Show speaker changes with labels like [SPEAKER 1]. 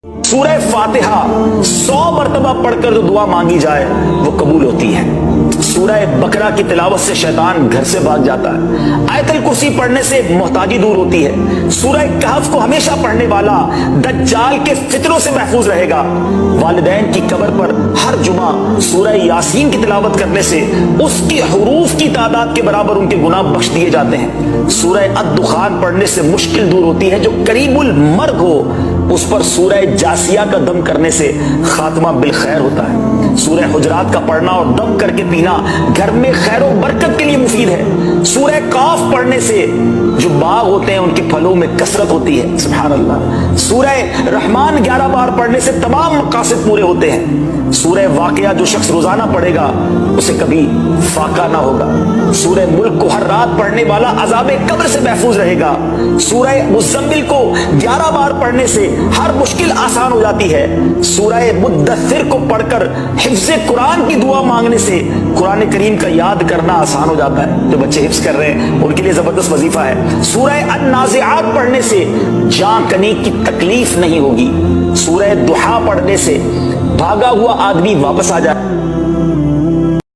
[SPEAKER 1] सूरह फातिहा 100 मरतबा पढ़कर जो दुआ मांगी जाए वो कबूल होती है। सूरह बकरा की तिलावत से शैतान घर से भाग जाता है। आयतल कुर्सी पढ़ने से मोहताजी दूर होती है। सूरह कहफ को हमेशा पढ़ने वाला दज्जाल के फितरों से महफूज रहेगा। वालिदैन की कब्र पर हर जुमा सूरह यासीन की तिलावत करने से उसकी हुरूफ की तादाद के बराबर उनके गुनाह बख्श दिए जाते हैं। सूरह अद-दुखान पढ़ने से मुश्किल दूर होती है। जो करीबुल मर्ग हो उस पर सूरह जासिया का दम करने से खात्मा बिलखैर होता है। सूरह हुजरात का पढ़ना और दम करके पीना घर में खैर और बरकत के लिए मुफीद है। सूरह काफ पढ़ने से जो बाग होते हैं उनके फलों में कसरत होती है। सुभान अल्लाह। सूरह रहमान 11 बार पढ़ने से तमाम मकासद पूरे होते हैं। सूरह वाक़िया जो शख्स रोजाना पढ़ेगा उसे कभी फाका ना होगा। सूरह मुल्क को हर रात पढ़ने वाला अज़ाबे कब्र से महफूज रहेगा। सूरह मुज़्ज़म्मिल को 11 बार पढ़ने से हर मुश्किल आसान हो जाती है। सूरह मुद्दस्सिर को पढ़कर हिफ्ज़े कुरान की दुआ मांगने से कुरान करीम का याद करना आसान हो जाता है। जो बच्चे हिफ्ज़ कर रहे हैं उनके लिए जबरदस्त वजीफा है। सूरह अन-नाज़िआत पढ़ने से जान कनी की तकलीफ नहीं होगी। सूरह दुहा पढ़ने से भागा हुआ आदमी वापस आ जाए।